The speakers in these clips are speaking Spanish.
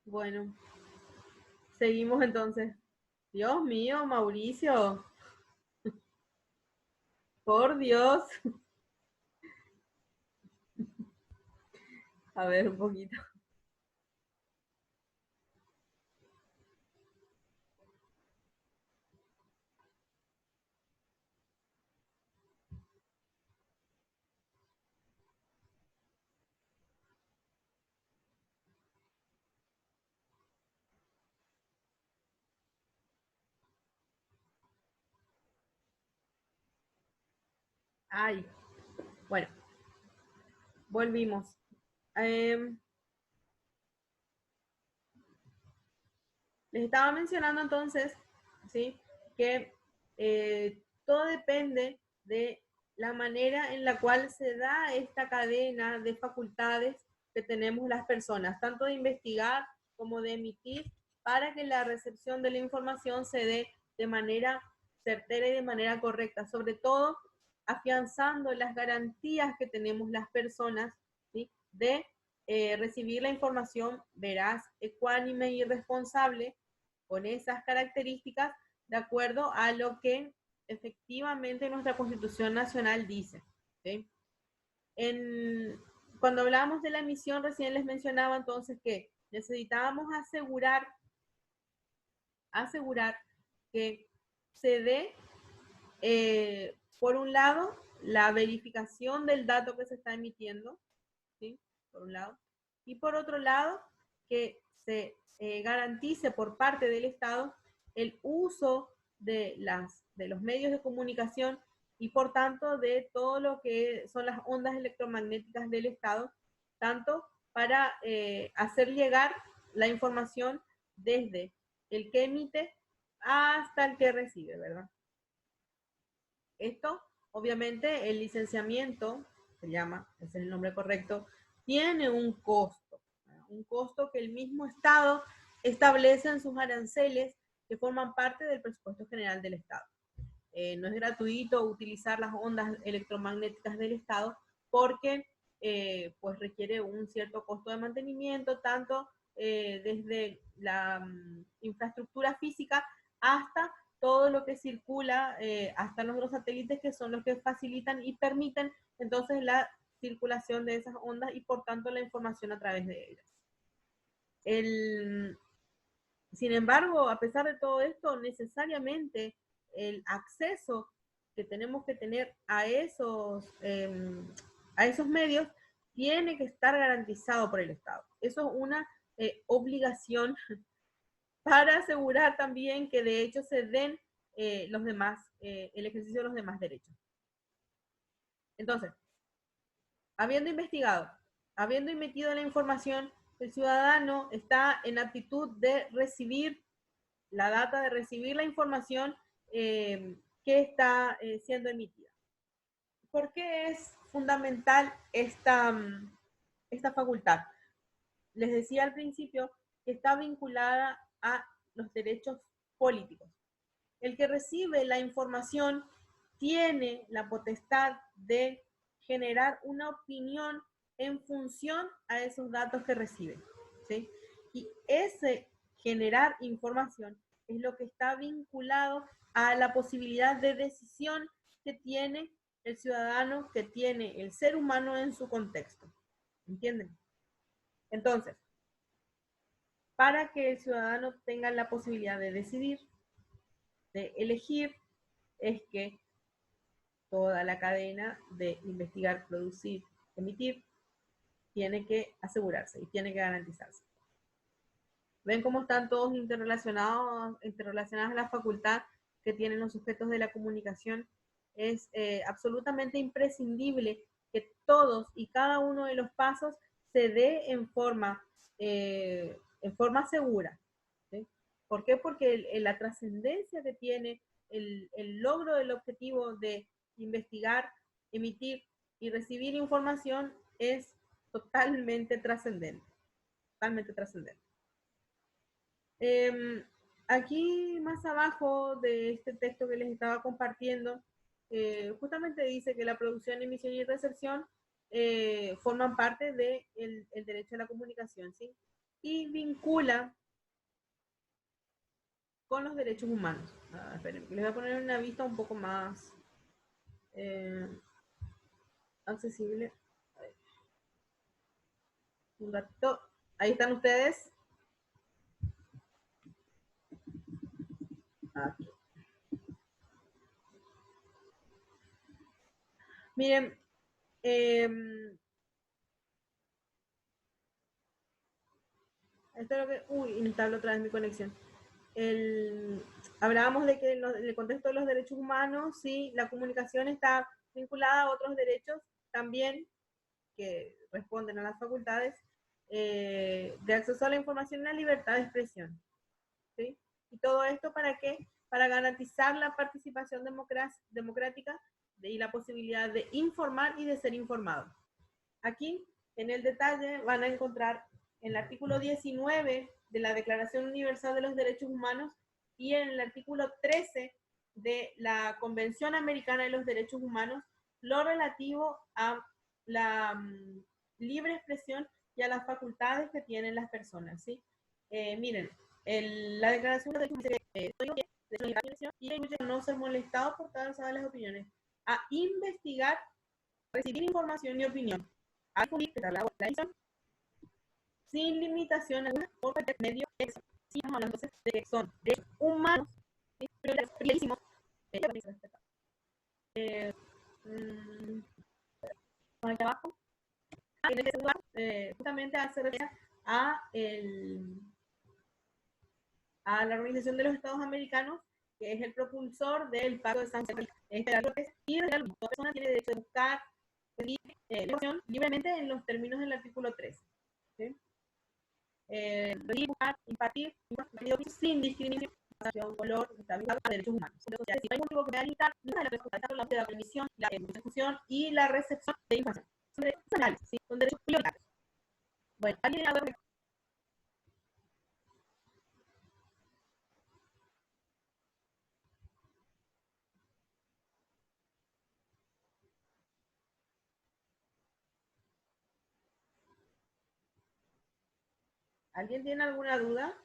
Bueno, seguimos entonces. Dios mío, Mauricio, por Dios. A ver, un poquito. Ay, bueno, volvimos. Eh, Les estaba mencionando entonces, ¿sí? Que todo depende de la manera en la cual se da esta cadena de facultades que tenemos las personas, tanto de investigar como de emitir, para que la recepción de la información se dé de manera certera y de manera correcta, sobre todo afianzando las garantías que tenemos las personas, ¿sí? De recibir la información veraz, ecuánime y responsable con esas características de acuerdo a lo que efectivamente nuestra Constitución Nacional dice. ¿Sí? Cuando hablábamos de la emisión, recién les mencionaba entonces que necesitábamos asegurar que se dé, por un lado, la verificación del dato que se está emitiendo, ¿sí? Por un lado, y por otro lado, que se garantice por parte del Estado el uso de los medios de comunicación y por tanto de todo lo que son las ondas electromagnéticas del Estado, tanto para hacer llegar la información desde el que emite hasta el que recibe, ¿verdad? Esto, obviamente, el licenciamiento, se llama, ese es el nombre correcto, tiene un costo que el mismo Estado establece en sus aranceles que forman parte del presupuesto general del Estado. No es gratuito utilizar las ondas electromagnéticas del Estado porque pues requiere un cierto costo de mantenimiento, tanto desde la infraestructura física hasta todo lo que circula, hasta los satélites que son los que facilitan y permiten entonces la circulación de esas ondas y por tanto la información a través de ellas. El, Sin embargo, a pesar de todo esto, necesariamente el acceso que tenemos que tener a esos medios tiene que estar garantizado por el Estado. Eso es una obligación para asegurar también que de hecho se den el ejercicio de los demás derechos. Entonces, habiendo investigado, habiendo emitido la información, el ciudadano está en aptitud de recibir la data, de recibir la información que está siendo emitida. ¿Por qué es fundamental esta facultad? Les decía al principio que está vinculada a los derechos políticos. El que recibe la información tiene la potestad de generar una opinión en función a esos datos que recibe. ¿Sí? Y ese generar información es lo que está vinculado a la posibilidad de decisión que tiene el ciudadano, que tiene el ser humano en su contexto. ¿Entienden? Entonces, para que el ciudadano tenga la posibilidad de decidir, de elegir, es que toda la cadena de investigar, producir, emitir, tiene que asegurarse y tiene que garantizarse. ¿Ven cómo están todos interrelacionadas a la facultad que tienen los sujetos de la comunicación? Es absolutamente imprescindible que todos y cada uno de los pasos se dé en forma segura. ¿Sí? ¿Por qué? Porque la trascendencia que tiene el logro del objetivo de investigar, emitir y recibir información es totalmente trascendente. Totalmente trascendente. Aquí más abajo de este texto que les estaba compartiendo, justamente dice que la producción, emisión y recepción forman parte del derecho a la comunicación, ¿sí? y vincula con los derechos humanos. Esperen, les voy a poner una vista un poco más accesible. Un ratito. Ahí están ustedes. Aquí. Miren, esto es lo que... Uy, inestable otra vez mi conexión. Hablábamos de que en el contexto de los derechos humanos, sí, la comunicación está vinculada a otros derechos también que responden a las facultades de acceso a la información y la libertad de expresión. ¿Sí? ¿Y todo esto para qué? Para garantizar la participación democrática y la posibilidad de informar y de ser informado. Aquí, en el detalle, van a encontrar en el artículo 19 de la Declaración Universal de los Derechos Humanos y en el artículo 13 de la Convención Americana de los Derechos Humanos lo relativo a la libre expresión y a las facultades que tienen las personas. ¿Sí? Miren, la Declaración de los Derechos Humanos dice y no ser molestado por todas las opiniones, a investigar, recibir información y opinión, a difundir la tradición sin limitación alguna por cualquier medio externo. Sí, estamos hablando entonces de que son derechos humanos, priorísimos, más abajo, en ese lugar, justamente hace referencia a la Organización de los Estados Americanos, que es el propulsor del Pacto de San Francisco. Y toda persona tiene derecho a buscar información libremente en los términos del artículo 3. ¿Sí? Buscar, impartir sin discriminación, color, derechos humanos. Entonces, si hay un motivo que me va a limitar, la permisión, la ejecución y la recepción de información. Son derechos personales, ¿sí? Son derechos prioritarios. Bueno, ¿alguien ha dado... ¿Alguien tiene alguna duda?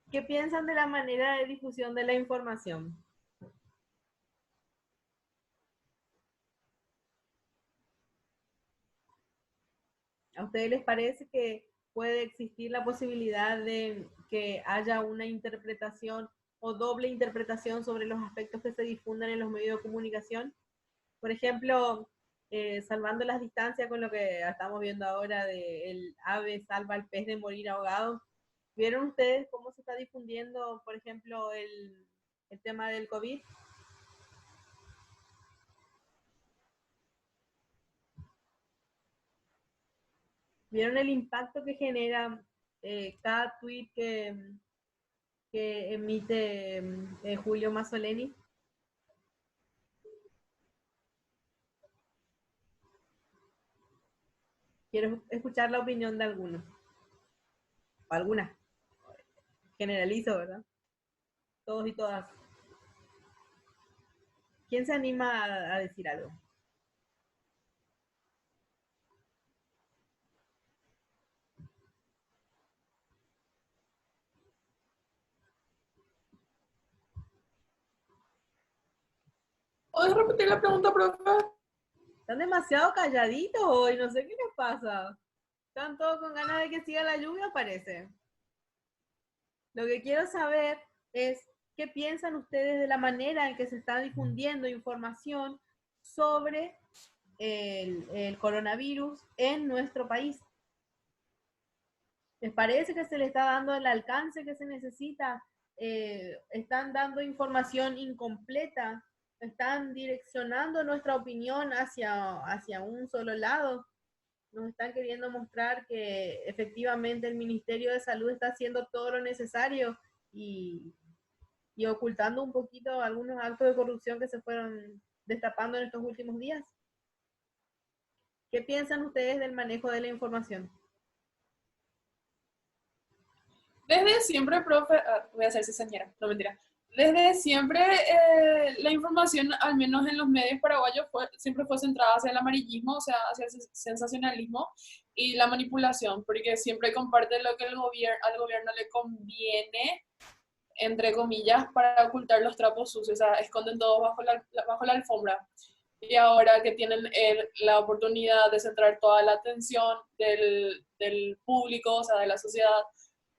¿Qué piensan de la manera de difusión de la información? ¿A ustedes les parece que puede existir la posibilidad de que haya una interpretación o doble interpretación sobre los aspectos que se difundan en los medios de comunicación? Por ejemplo, salvando las distancias con lo que estamos viendo ahora de el ave salva al pez de morir ahogado. ¿Vieron ustedes cómo se está difundiendo, por ejemplo, el tema del COVID? ¿Vieron el impacto que genera cada tweet que emite Julio Mazzoleni? Quiero escuchar la opinión de alguno, o alguna, generalizo, ¿verdad? Todos y todas. ¿Quién se anima a decir algo? ¿Puedes repetir la pregunta, profe? Están demasiado calladitos hoy, no sé qué les pasa. Están todos con ganas de que siga la lluvia, parece. Lo que quiero saber es qué piensan ustedes de la manera en que se está difundiendo información sobre el coronavirus en nuestro país. ¿Les parece que se le está dando el alcance que se necesita? ¿Están dando información incompleta? ¿Están direccionando nuestra opinión hacia un solo lado? Nos están queriendo mostrar que efectivamente el Ministerio de Salud está haciendo todo lo necesario y y ocultando un poquito algunos actos de corrupción que se fueron destapando en estos últimos días. ¿Qué piensan ustedes del manejo de la información? Desde siempre, profe, voy a ser cizañera, no mentira. Desde siempre la información, al menos en los medios paraguayos, siempre fue centrada hacia el amarillismo, o sea, hacia el sensacionalismo y la manipulación, porque siempre comparte lo que al gobierno le conviene, entre comillas, para ocultar los trapos sucios, o sea, esconden todo bajo la alfombra. Y ahora que tienen la oportunidad de centrar toda la atención del público, o sea, de la sociedad,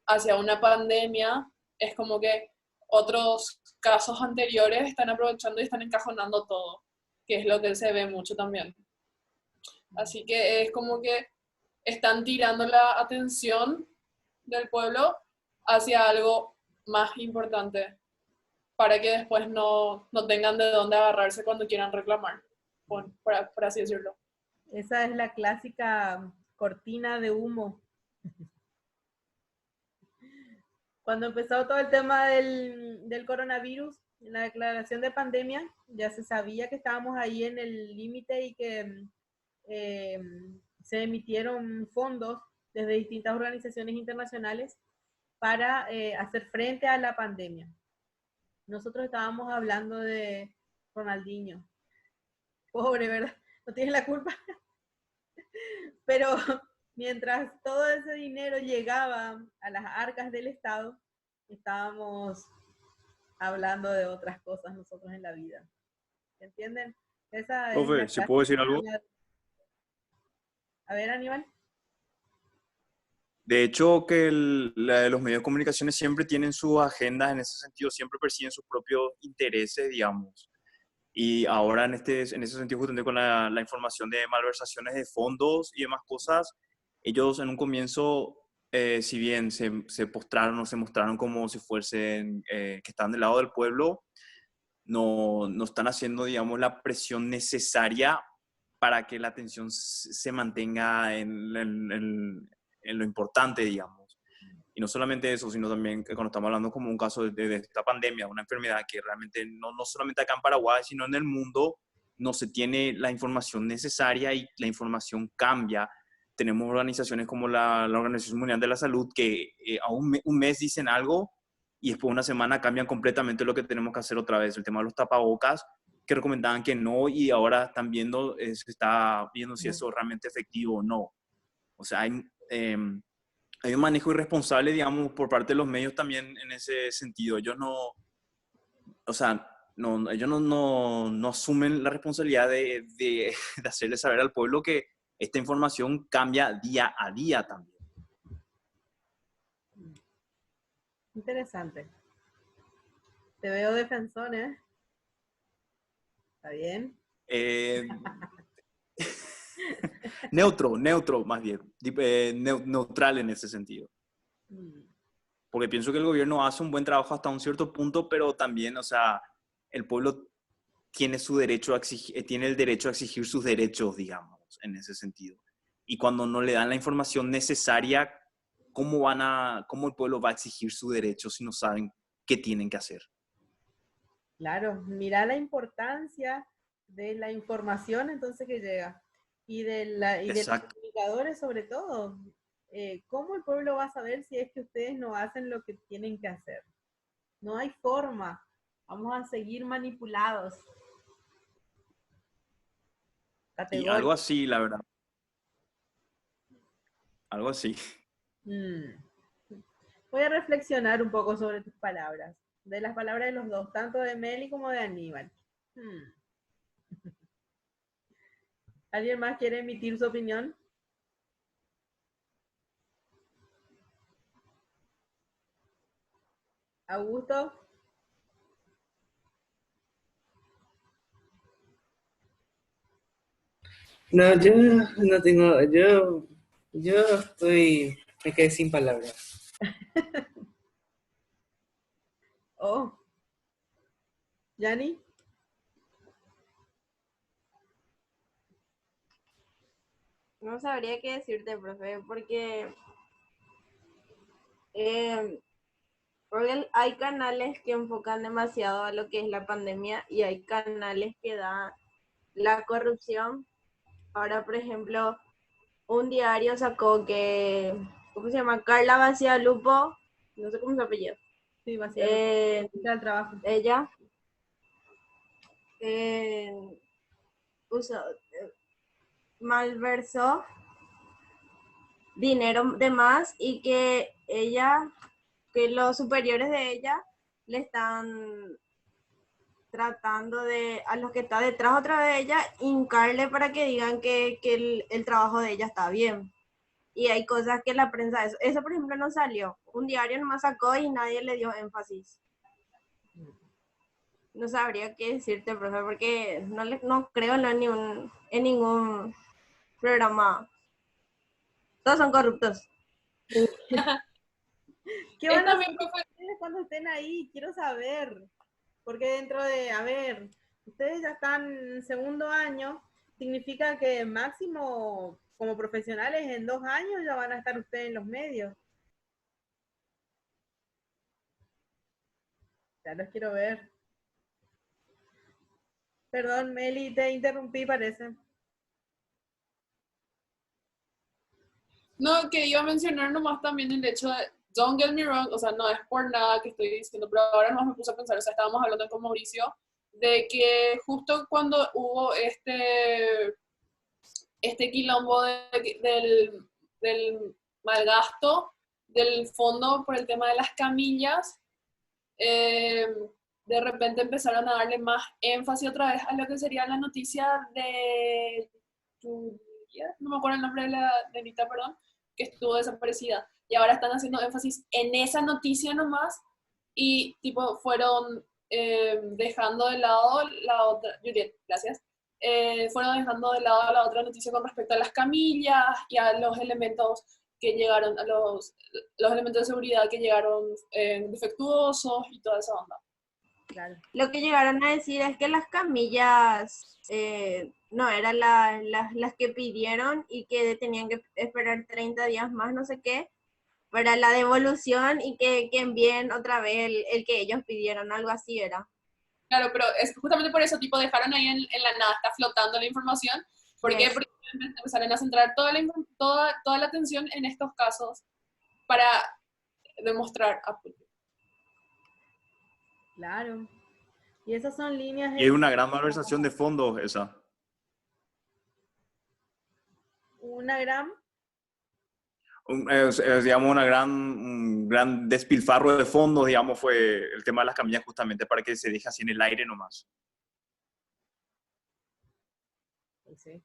hacia una pandemia, es como que otros casos anteriores están aprovechando y están encajonando todo, que es lo que se ve mucho también. Así que es como que están tirando la atención del pueblo hacia algo más importante para que después no tengan de dónde agarrarse cuando quieran reclamar, por así decirlo. Esa es la clásica cortina de humo. Cuando empezó todo el tema del coronavirus, en la declaración de pandemia, ya se sabía que estábamos ahí en el límite y que eh, se emitieron fondos desde distintas organizaciones internacionales para hacer frente a la pandemia. Nosotros estábamos hablando de Ronaldinho. Pobre, ¿verdad? No tiene la culpa. Pero mientras todo ese dinero llegaba a las arcas del Estado, estábamos hablando de otras cosas nosotros en la vida. ¿Entienden? Esa es la Profe, ¿se puede decir algo? clásica. A ver, Aníbal. De hecho, que los medios de comunicación siempre tienen sus agendas en ese sentido, siempre persiguen sus propios intereses, digamos. Y ahora en ese sentido, justamente con la información de malversaciones de fondos y demás cosas, ellos en un comienzo, si bien se postraron o se mostraron como si fuesen que están del lado del pueblo, no están haciendo, digamos, la presión necesaria para que la atención se mantenga en lo importante, digamos. Y no solamente eso, sino también que cuando estamos hablando como un caso de esta pandemia, una enfermedad que realmente no solamente acá en Paraguay, sino en el mundo, no se tiene la información necesaria y la información cambia. Tenemos organizaciones como la Organización Mundial de la Salud que a un mes dicen algo y después de una semana cambian completamente lo que tenemos que hacer otra vez. El tema de los tapabocas, que recomendaban que no y ahora están viendo, se está viendo si eso es realmente efectivo o no. O sea, hay un manejo irresponsable, digamos, por parte de los medios también en ese sentido. Ellos no, o sea, ellos no asumen la responsabilidad de hacerle saber al pueblo que esta información cambia día a día también. Interesante. Te veo defensor, ¿eh? ¿Está bien? Neutro más bien, neutral en ese sentido. Porque pienso que el gobierno hace un buen trabajo hasta un cierto punto, pero también, o sea, el pueblo tiene su derecho a exigir, tiene el derecho a exigir sus derechos, digamos, en ese sentido. Y cuando no le dan la información necesaria, ¿cómo el pueblo va a exigir su derecho si no saben qué tienen que hacer? Claro, mira la importancia de la información entonces que llega y de los Exacto. comunicadores sobre todo. ¿Cómo el pueblo va a saber si es que ustedes no hacen lo que tienen que hacer? No hay forma. Vamos a seguir manipulados. Y algo Categórico. así, la verdad. Algo así. Voy a reflexionar un poco sobre tus palabras, de las palabras de los dos, tanto de Meli como de Aníbal. ¿Alguien más quiere emitir su opinión? ¿Augusto? No, yo no tengo, yo me quedé sin palabras. Oh, ¿Yani? No sabría qué decirte, profe, porque eh, Porque hay canales que enfocan demasiado a lo que es la pandemia y hay canales que dan la corrupción. Ahora, por ejemplo, un diario sacó que, ¿cómo se llama? Carla Bacía Lupo, no sé cómo se apellido. Sí, va a ser el trabajo. Ella eh, usó, malversó dinero de más y que ella, que los superiores de ella le están tratando de, a los que está detrás otra vez de ella, hincarle para que digan que el trabajo de ella está bien. Y hay cosas que la prensa, eso por ejemplo no salió. Un diario nomás sacó y nadie le dio énfasis. No sabría qué decirte, profe, porque no creo en ningún programa. Todos son corruptos. ¿Qué van a hacer También, profe, ustedes cuando estén ahí? Quiero saber. Porque dentro de, a ver, ustedes ya están en segundo año, significa que máximo como profesionales en 2 años ya van a estar ustedes en los medios. Ya los quiero ver. Perdón, Meli, te interrumpí, parece. no, que iba a mencionar nomás también el hecho de, don't get me wrong, o sea, no es por nada que estoy diciendo, pero ahora nomás me puse a pensar, o sea, estábamos hablando con Mauricio, de que justo cuando hubo este quilombo del malgasto del fondo por el tema de las camillas, eh, de repente empezaron a darle más énfasis otra vez a lo que sería la noticia de Julia, no me acuerdo el nombre de la nenita, perdón, que estuvo desaparecida. Y ahora están haciendo énfasis en esa noticia nomás y tipo fueron dejando de lado la otra, Juliet, gracias, fueron dejando de lado la otra noticia con respecto a las camillas y a los elementos que llegaron, a los elementos de seguridad que llegaron defectuosos y toda esa onda. Claro. Lo que llegaron a decir es que las camillas no eran las que pidieron y que tenían que esperar 30 días más, no sé qué, para la devolución y que envíen otra vez el que ellos pidieron, algo así era. Claro, pero es justamente por eso, tipo, dejaron ahí en la nada, está flotando la información. ¿Por qué? Yes. Porque empezaron a centrar toda la atención en estos casos para demostrar apoyo. Claro. Y esas son líneas. Y es una gran malversación de fondos esa. Una gran. Digamos, un gran despilfarro de fondos, digamos, fue el tema de las camillas justamente para que se deje así en el aire nomás. Sí.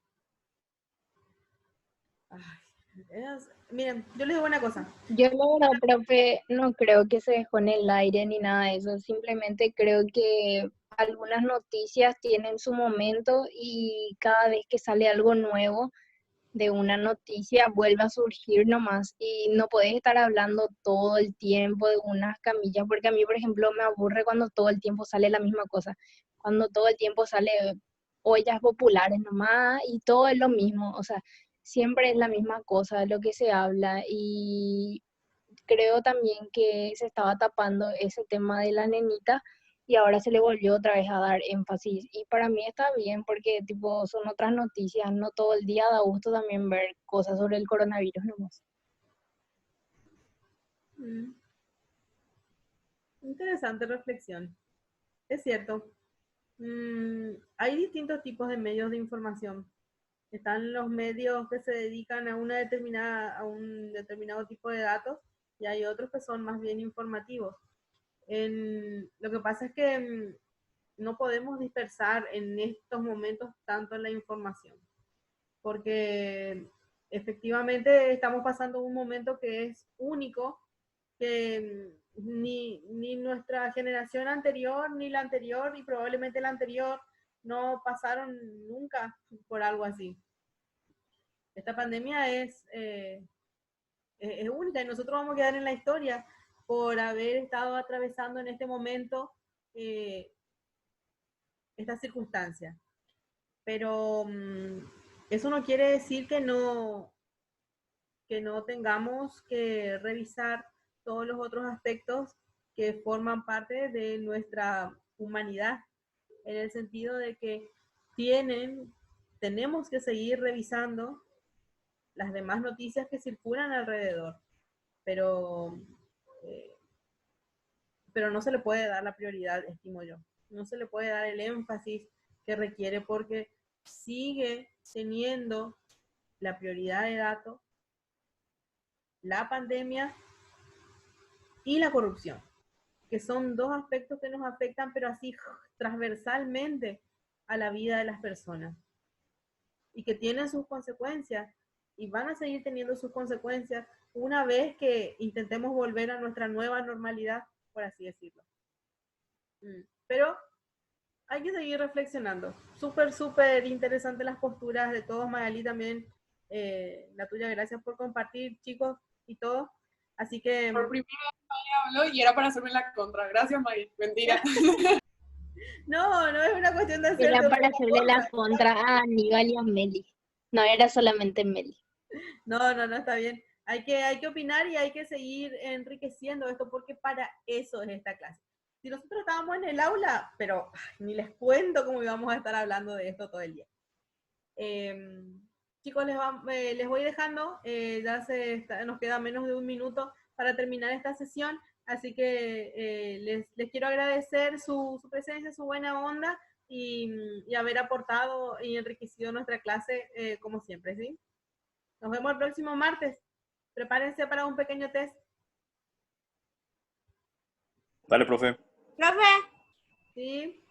Ay, miren, yo les digo una cosa. Yo la verdad, profe, no creo que se dejó en el aire ni nada de eso. Simplemente creo que algunas noticias tienen su momento y cada vez que sale algo nuevo de una noticia vuelve a surgir nomás y no podés estar hablando todo el tiempo de unas camillas porque a mí, por ejemplo, me aburre cuando todo el tiempo sale la misma cosa. Cuando todo el tiempo sale ollas populares nomás y todo es lo mismo. O sea, siempre es la misma cosa lo que se habla y creo también que se estaba tapando ese tema de la nenita y ahora se le volvió otra vez a dar énfasis. Y para mí está bien porque tipo son otras noticias, no todo el día da gusto también ver cosas sobre el coronavirus nomás. Interesante reflexión. Es cierto. Hay distintos tipos de medios de información. Están los medios que se dedican a a un determinado tipo de datos y hay otros que son más bien informativos. Lo que pasa es que no podemos dispersar en estos momentos tanto la información, porque efectivamente estamos pasando un momento que es único, que ni nuestra generación anterior, ni la anterior, y probablemente la anterior, no pasaron nunca por algo así. Esta pandemia es única y nosotros vamos a quedar en la historia por haber estado atravesando en este momento esta circunstancia. Pero eso no quiere decir que no tengamos que revisar todos los otros aspectos que forman parte de nuestra humanidad, en el sentido de que tenemos que seguir revisando las demás noticias que circulan alrededor, pero, pero no se le puede dar la prioridad, estimo yo. No se le puede dar el énfasis que requiere porque sigue teniendo la prioridad de datos la pandemia y la corrupción, que son dos aspectos que nos afectan, pero así transversalmente a la vida de las personas y que tienen sus consecuencias y van a seguir teniendo sus consecuencias una vez que intentemos volver a nuestra nueva normalidad, por así decirlo. Pero hay que seguir reflexionando. Súper interesante las posturas de todos. Magali, también la tuya. Gracias por compartir, chicos, y todo. Así que... Por primera vez Maya habló y era para hacerme la contra. Gracias, Maya. Mentira. No es una cuestión de hacer... Era para hacerle la contra a Aníbal y a Meli. No era solamente Meli. No, está bien. Hay que opinar y hay que seguir enriqueciendo esto porque para eso es esta clase. Si nosotros estábamos en el aula, pero ni les cuento cómo íbamos a estar hablando de esto todo el día. Chicos, les voy dejando. Ya nos queda menos de un minuto para terminar esta sesión. Así que les quiero agradecer su presencia, su buena onda y haber aportado y enriquecido nuestra clase como siempre, ¿sí? Nos vemos el próximo martes. Prepárense para un pequeño test. Dale, profe. Profe, ¿Sí?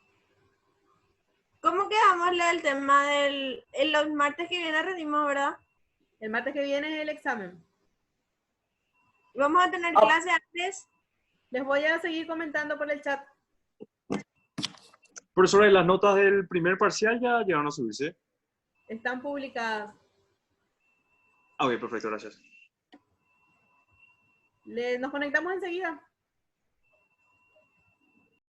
¿cómo quedamos el tema del... los martes que viene rendimos, verdad? El martes que viene es el examen. ¿Vamos a tener clase antes? Les voy a seguir comentando por el chat. Profesora, ¿y las notas del primer parcial ya llegaron a subirse? Están publicadas. Ah, ok, perfecto, gracias. Nos conectamos enseguida.